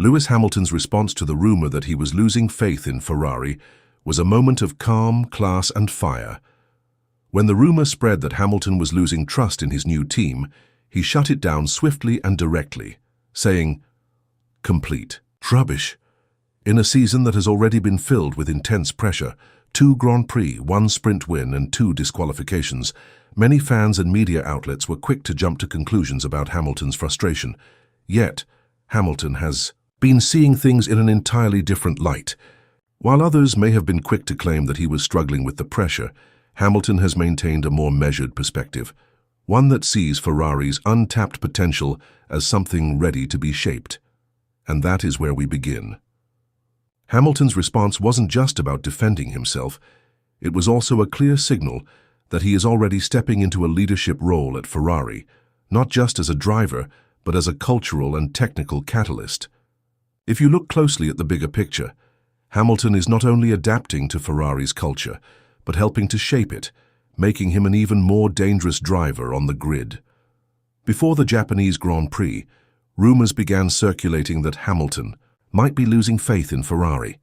Lewis Hamilton's response to the rumor that he was losing faith in Ferrari was a moment of calm, class, and fire. When the rumor spread that Hamilton was losing trust in his new team, he shut it down swiftly and directly, saying, "Complete rubbish." In a season that has already been filled with intense pressure, 2 Grand Prix, 1 sprint win, and 2 disqualifications, many fans and media outlets were quick to jump to conclusions about Hamilton's frustration. Yet, Hamilton has been seeing things in an entirely different light. While others may have been quick to claim that he was struggling with the pressure, Hamilton has maintained a more measured perspective, one that sees Ferrari's untapped potential as something ready to be shaped. And that is where we begin. Hamilton's response wasn't just about defending himself, it was also a clear signal that he is already stepping into a leadership role at Ferrari, not just as a driver, but as a cultural and technical catalyst. If you look closely at the bigger picture, Hamilton is not only adapting to Ferrari's culture, but helping to shape it, making him an even more dangerous driver on the grid. Before the Japanese Grand Prix, rumors began circulating that Hamilton might be losing faith in Ferrari.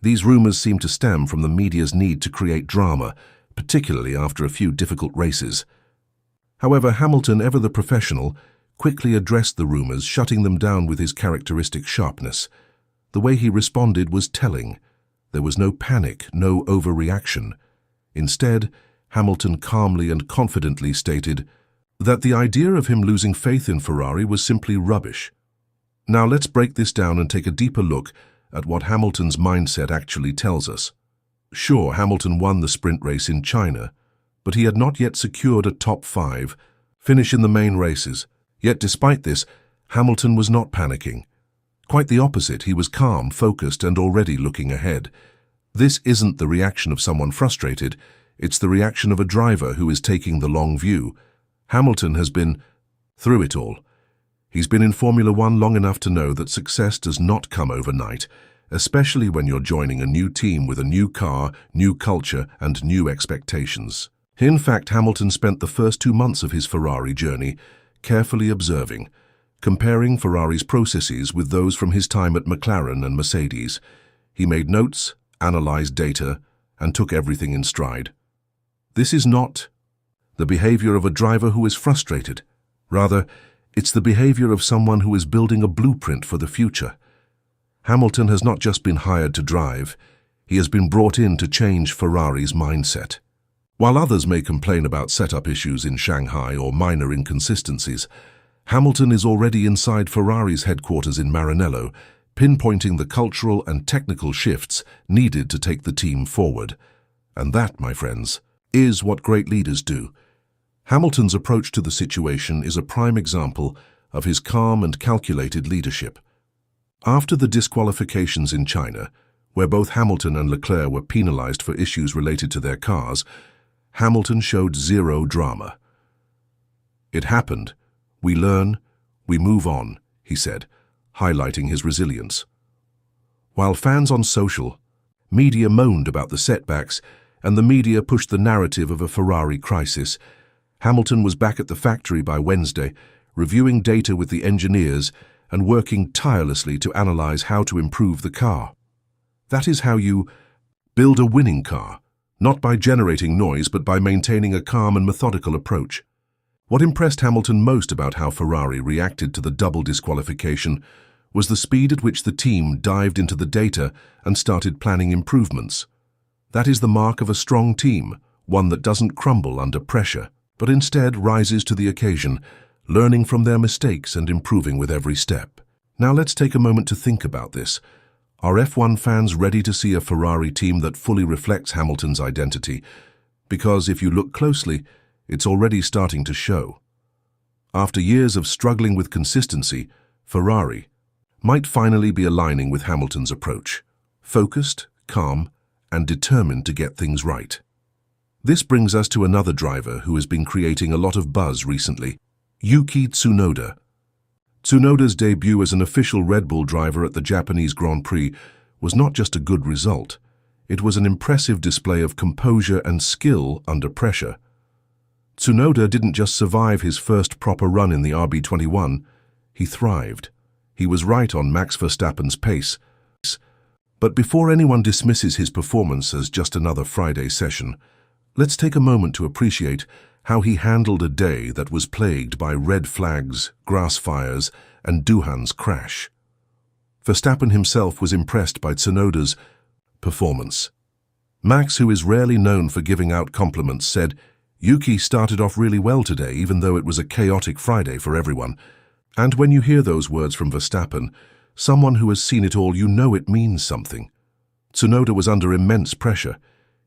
These rumors seemed to stem from the media's need to create drama, particularly after a few difficult races. However, Hamilton, ever the professional, quickly addressed the rumors, shutting them down with his characteristic sharpness. The way he responded was telling. There was no panic, no overreaction. Instead, Hamilton calmly and confidently stated that the idea of him losing faith in Ferrari was simply rubbish. Now let's break this down and take a deeper look at what Hamilton's mindset actually tells us. Sure, Hamilton won the sprint race in China, but he had not yet secured a top 5 finish in the main races. Yet despite this, Hamilton was not panicking. Quite the opposite, he was calm, focused, and already looking ahead. This isn't the reaction of someone frustrated, it's the reaction of a driver who is taking the long view. Hamilton has been through it all. He's been in Formula One long enough to know that success does not come overnight, especially when you're joining a new team with a new car, new culture, and new expectations. In fact, Hamilton spent the first 2 months of his Ferrari journey carefully observing, comparing Ferrari's processes with those from his time at McLaren and Mercedes. He made notes, analyzed data, and took everything in stride. This is not the behavior of a driver who is frustrated. Rather, it's the behavior of someone who is building a blueprint for the future. Hamilton has not just been hired to drive, he has been brought in to change Ferrari's mindset. While others may complain about setup issues in Shanghai or minor inconsistencies, Hamilton is already inside Ferrari's headquarters in Maranello, pinpointing the cultural and technical shifts needed to take the team forward. And that, my friends, is what great leaders do. Hamilton's approach to the situation is a prime example of his calm and calculated leadership. After the disqualifications in China, where both Hamilton and Leclerc were penalized for issues related to their cars, Hamilton showed zero drama. "It happened. We learn, we move on," he said, highlighting his resilience. While fans on social media moaned about the setbacks and the media pushed the narrative of a Ferrari crisis, Hamilton was back at the factory by Wednesday, reviewing data with the engineers and working tirelessly to analyze how to improve the car. That is how you build a winning car, not by generating noise but by maintaining a calm and methodical approach. What impressed Hamilton most about how Ferrari reacted to the double disqualification was the speed at which the team dived into the data and started planning improvements. That is the mark of a strong team, one that doesn't crumble under pressure, but instead rises to the occasion, learning from their mistakes and improving with every step. Now let's take a moment to think about this. Are F1 fans ready to see a Ferrari team that fully reflects Hamilton's identity? Because if you look closely, it's already starting to show. After years of struggling with consistency, Ferrari might finally be aligning with Hamilton's approach, focused, calm, and determined to get things right. This brings us to another driver who has been creating a lot of buzz recently, Yuki Tsunoda. Tsunoda's debut as an official Red Bull driver at the Japanese Grand Prix was not just a good result, it was an impressive display of composure and skill under pressure. Tsunoda didn't just survive his first proper run in the RB21, he thrived. He was right on Max Verstappen's pace. But before anyone dismisses his performance as just another Friday session, let's take a moment to appreciate how he handled a day that was plagued by red flags, grass fires, and Duhan's crash. Verstappen himself was impressed by Tsunoda's performance. Max, who is rarely known for giving out compliments, said, "Yuki started off really well today, even though it was a chaotic Friday for everyone." And when you hear those words from Verstappen, someone who has seen it all, you know it means something. Tsunoda was under immense pressure.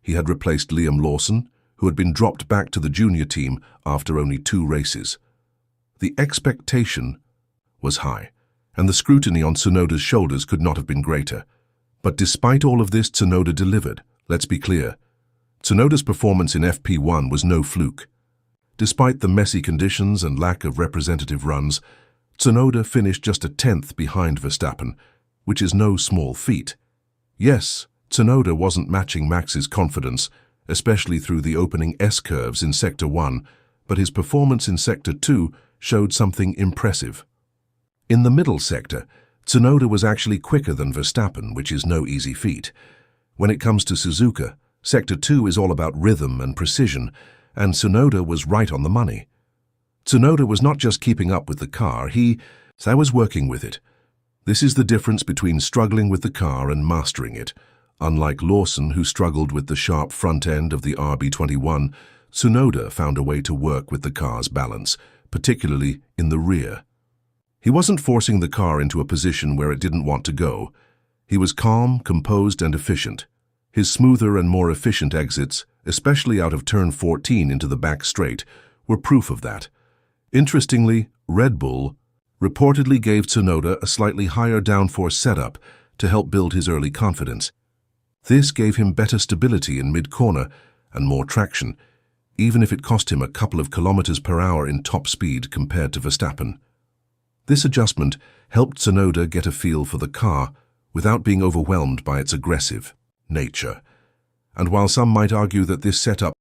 He had replaced Liam Lawson, who had been dropped back to the junior team after only 2 races. The expectation was high, and the scrutiny on Tsunoda's shoulders could not have been greater. But despite all of this, Tsunoda delivered. Let's be clear. Tsunoda's performance in FP1 was no fluke. Despite the messy conditions and lack of representative runs, Tsunoda finished just a 10th behind Verstappen, which is no small feat. Yes, Tsunoda wasn't matching Max's confidence, especially through the opening S-curves in Sector 1, but his performance in Sector 2 showed something impressive. In the middle sector, Tsunoda was actually quicker than Verstappen, which is no easy feat. When it comes to Suzuka, Sector 2 is all about rhythm and precision, and Tsunoda was right on the money. Tsunoda was not just keeping up with the car, he was working with it. This is the difference between struggling with the car and mastering it. Unlike Lawson, who struggled with the sharp front end of the RB21, Tsunoda found a way to work with the car's balance, particularly in the rear. He wasn't forcing the car into a position where it didn't want to go. He was calm, composed, and efficient. His smoother and more efficient exits, especially out of turn 14 into the back straight, were proof of that. Interestingly, Red Bull reportedly gave Tsunoda a slightly higher downforce setup to help build his early confidence. This gave him better stability in mid-corner and more traction, even if it cost him a couple of kilometers per hour in top speed compared to Verstappen. This adjustment helped Tsunoda get a feel for the car without being overwhelmed by its aggressive nature. And while some might argue that this setup